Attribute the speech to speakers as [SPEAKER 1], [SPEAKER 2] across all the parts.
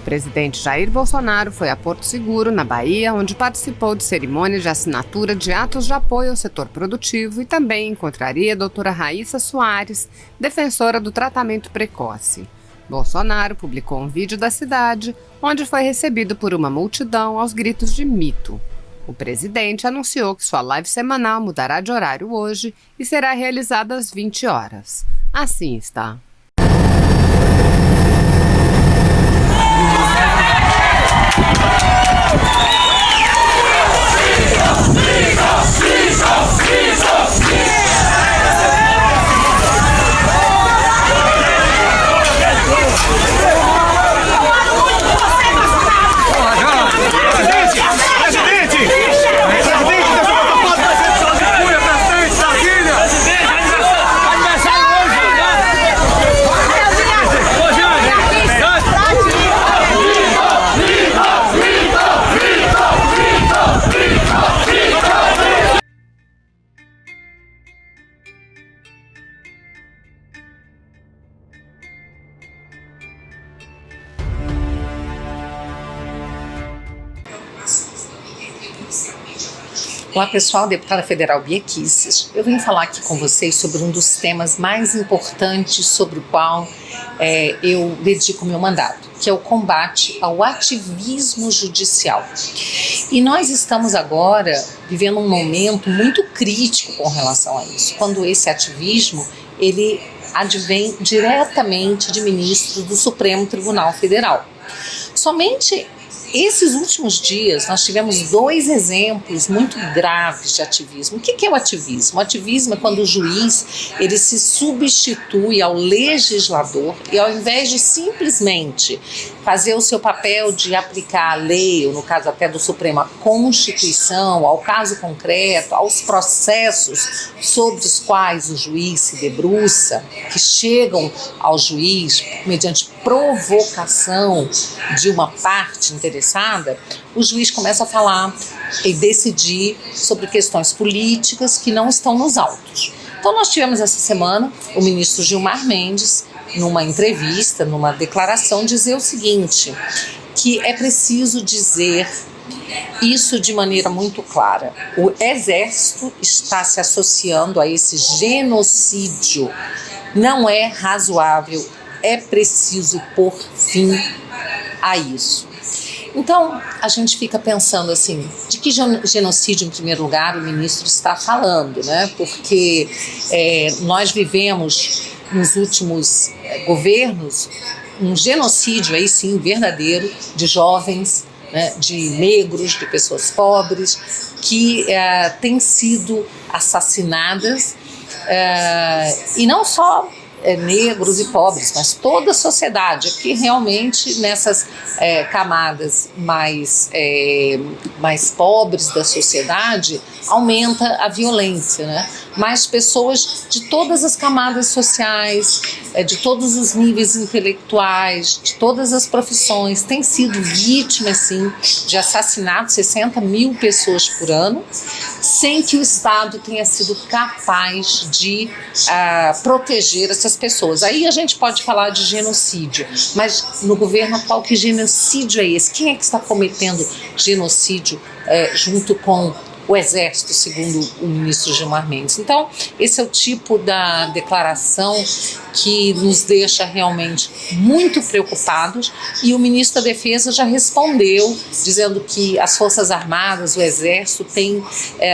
[SPEAKER 1] presidente Jair Bolsonaro foi a Porto Seguro, na Bahia, onde participou de cerimônia de assinatura de atos de apoio ao setor produtivo e também encontraria a doutora Raíssa Soares, defensora do tratamento precoce. Bolsonaro publicou um vídeo da cidade, onde foi recebido por uma multidão aos gritos de mito. O presidente anunciou que sua live semanal mudará de horário hoje e será realizada às 20 horas. Assim está.
[SPEAKER 2] Olá pessoal, deputada federal Bia Kicis. Eu vim falar aqui com vocês sobre um dos temas mais importantes sobre o qual eu dedico meu mandato, que é o combate ao ativismo judicial. E nós estamos agora vivendo um momento muito crítico com relação a isso, quando esse ativismo ele advém diretamente de ministros do Supremo Tribunal Federal. Somente esses últimos dias nós tivemos 2 exemplos muito graves de ativismo. O que é o ativismo? O ativismo é quando o juiz ele se substitui ao legislador e ao invés de simplesmente fazer o seu papel de aplicar a lei, ou no caso até do Supremo, a Constituição, ao caso concreto, aos processos sobre os quais o juiz se debruça, que chegam ao juiz mediante provocação de uma parte interessada, o juiz começa a falar e decidir sobre questões políticas que não estão nos autos. Então nós tivemos essa semana o ministro Gilmar Mendes, numa entrevista, numa declaração, dizer o seguinte, que é preciso dizer isso de maneira muito clara. O Exército está se associando a esse genocídio. Não é razoável, é preciso pôr fim a isso. Então, a gente fica pensando assim, de que genocídio, em primeiro lugar, o ministro está falando, né? Porque nós vivemos nos últimos governos um genocídio, aí sim, verdadeiro, de jovens, né, de negros, de pessoas pobres, que têm sido assassinadas, e não só negros e pobres, mas toda a sociedade, que realmente nessas camadas mais pobres da sociedade aumenta a violência, né? Mas pessoas de todas as camadas sociais, de todos os níveis intelectuais, de todas as profissões, têm sido vítimas, sim, de assassinatos, 60 mil pessoas por ano, sem que o Estado tenha sido capaz de proteger essas pessoas. Aí a gente pode falar de genocídio, mas no governo atual, que genocídio é esse? Quem é que está cometendo genocídio junto com o Exército, segundo o ministro Gilmar Mendes? Então, esse é o tipo da declaração que nos deixa realmente muito preocupados, e o ministro da Defesa já respondeu, dizendo que as Forças Armadas, o Exército, têm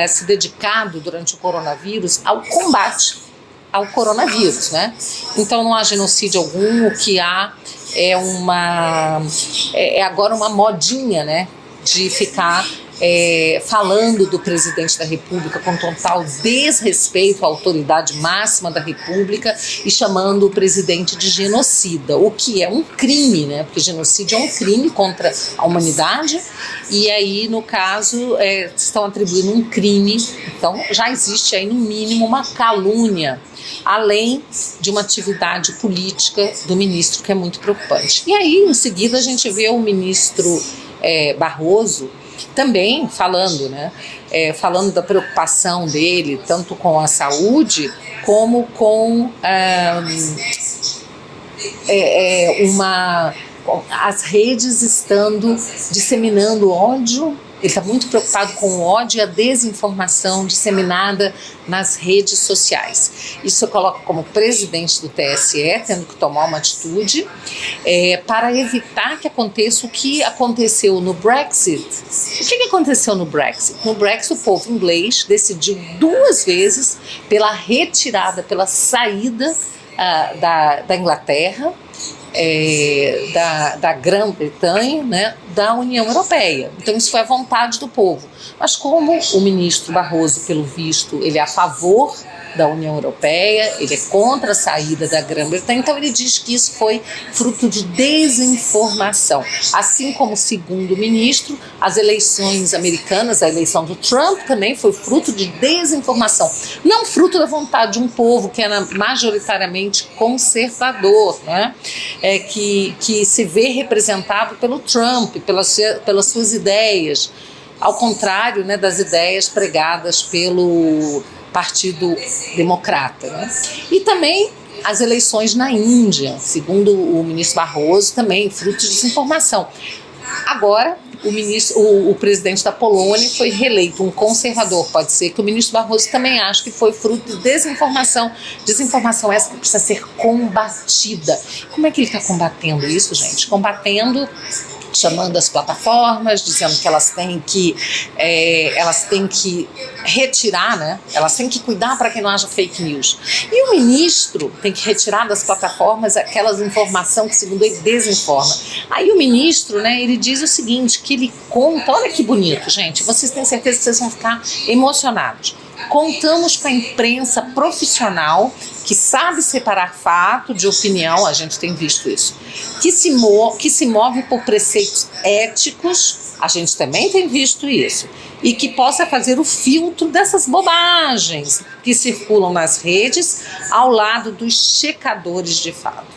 [SPEAKER 2] se dedicado durante o coronavírus ao combate ao coronavírus, né? Então não há genocídio algum, o que há é agora uma modinha, né, de ficar falando do presidente da República com total desrespeito à autoridade máxima da República e chamando o presidente de genocida, o que é um crime, né? Porque genocídio é um crime contra a humanidade, e aí, no caso, estão atribuindo um crime. Então já existe aí no mínimo uma calúnia, além de uma atividade política do ministro, que é muito preocupante. E aí, em seguida, a gente vê o ministro Barroso também falando, né? Falando da preocupação dele, tanto com a saúde, como com as redes estando disseminando ódio. Ele está muito preocupado com o ódio e a desinformação disseminada nas redes sociais. Isso eu coloco como presidente do TSE, tendo que tomar uma atitude para evitar que aconteça o que aconteceu no Brexit. O que aconteceu no Brexit? No Brexit, o povo inglês decidiu 2 vezes pela retirada, pela saída da Inglaterra, da Grã-Bretanha, né, da União Europeia. Então isso foi a vontade do povo. Mas como o ministro Barroso, pelo visto, ele é a favor da União Europeia, ele é contra a saída da Grã-Bretanha, então ele diz que isso foi fruto de desinformação. Assim como, segundo o ministro, as eleições americanas, a eleição do Trump também foi fruto de desinformação, não fruto da vontade de um povo que era majoritariamente conservador, né? Que se vê representado pelo Trump, pelas suas ideias, ao contrário, né, das ideias pregadas pelo Partido Democrata, né? E também as eleições na Índia, segundo o ministro Barroso, também fruto de desinformação. Agora, o presidente da Polônia foi reeleito, um conservador. Pode ser que o ministro Barroso também ache que foi fruto de desinformação. Desinformação essa que precisa ser combatida. Como é que ele está combatendo isso, gente? Combatendo, chamando as plataformas, dizendo que elas têm que retirar, né? Elas têm que cuidar para que não haja fake news. E o ministro tem que retirar das plataformas aquelas informações que, segundo ele, desinforma. Aí o ministro, né, ele diz o seguinte, que ele conta, olha que bonito, gente, vocês têm certeza que vocês vão ficar emocionados. Contamos com a imprensa profissional que sabe separar fato de opinião, a gente tem visto isso, que se move por preceitos éticos, a gente também tem visto isso, e que possa fazer o filtro dessas bobagens que circulam nas redes ao lado dos checadores de fato.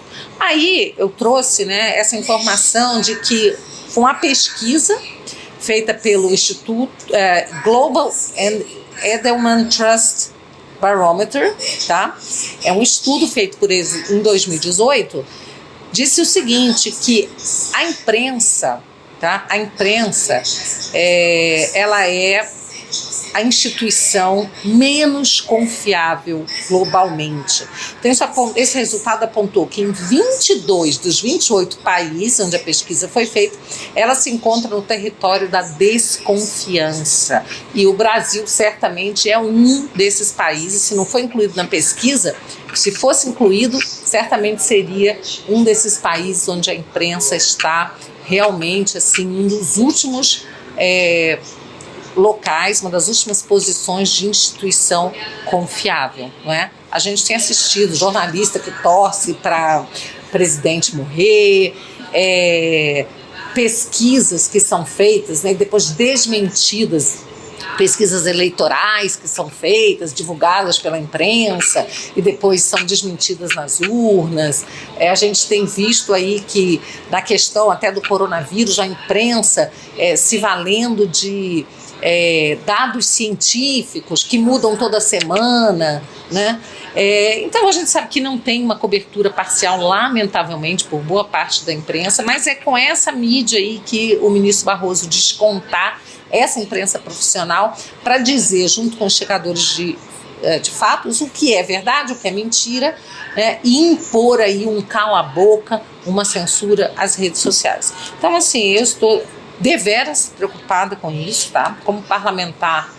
[SPEAKER 2] Aí eu trouxe, né, essa informação de que foi uma pesquisa feita pelo Instituto Global Edelman Trust Barometer, tá? É um estudo feito por eles em 2018, disse o seguinte, que a imprensa, tá? A imprensa, ela é a instituição menos confiável globalmente. Então, esse resultado apontou que em 22 dos 28 países onde a pesquisa foi feita, ela se encontra no território da desconfiança. E o Brasil certamente é um desses países, se não foi incluído na pesquisa, se fosse incluído, certamente seria um desses países onde a imprensa está realmente assim, um dos últimos locais, uma das últimas posições de instituição confiável, não é? A gente tem assistido jornalista que torce para presidente morrer, pesquisas que são feitas, né, depois desmentidas, pesquisas eleitorais que são feitas, divulgadas pela imprensa e depois são desmentidas nas urnas. A gente tem visto aí que na questão até do coronavírus, a imprensa se valendo de dados científicos que mudam toda semana, né? Então a gente sabe que não tem uma cobertura parcial, lamentavelmente, por boa parte da imprensa, mas é com essa mídia aí que o ministro Barroso diz contar essa imprensa profissional para dizer, junto com os checadores de fatos, o que é verdade, o que é mentira, né, e impor aí um cala-boca, uma censura às redes sociais. Então, assim, eu estou deveras preocupada com isso, tá? Como parlamentar,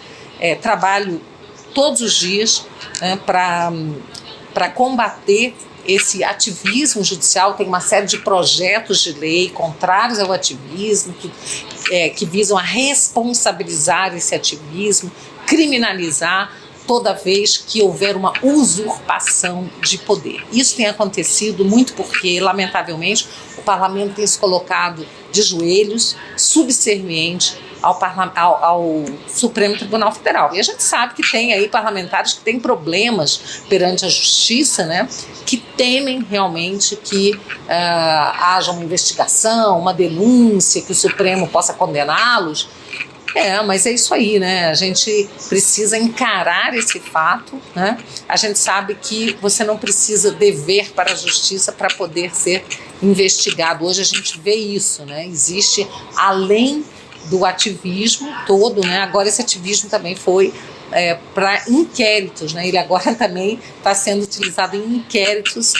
[SPEAKER 2] trabalho todos os dias, né, para combater esse ativismo judicial. Tem uma série de projetos de lei contrários ao ativismo, que visam a responsabilizar esse ativismo, criminalizar toda vez que houver uma usurpação de poder. Isso tem acontecido muito porque, lamentavelmente, o parlamento tem se colocado de joelhos, subserviente ao Supremo Tribunal Federal. E a gente sabe que tem aí parlamentares que têm problemas perante a justiça, né, que temem realmente que haja uma investigação, uma denúncia, que o Supremo possa condená-los. Mas é isso aí, né? A gente precisa encarar esse fato, né? A gente sabe que você não precisa dever para a justiça para poder ser investigado. Hoje a gente vê isso, né? Existe, além do ativismo todo, né? Agora esse ativismo também foi para inquéritos, né? Ele agora também está sendo utilizado em inquéritos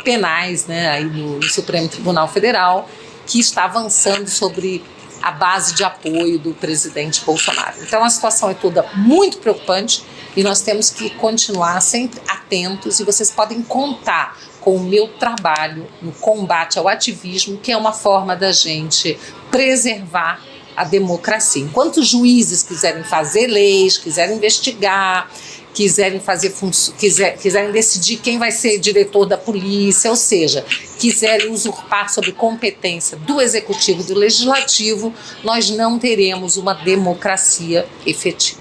[SPEAKER 2] penais, né? Aí no Supremo Tribunal Federal, que está avançando sobre a base de apoio do presidente Bolsonaro. Então a situação é toda muito preocupante e nós temos que continuar sempre atentos, e vocês podem contar com o meu trabalho no combate ao ativismo, que é uma forma da gente preservar a democracia. Enquanto os juízes quiserem fazer leis, quiserem investigar, quiserem decidir quem vai ser diretor da polícia, ou seja, quiserem usurpar sobre competência do executivo e do legislativo, nós não teremos uma democracia efetiva.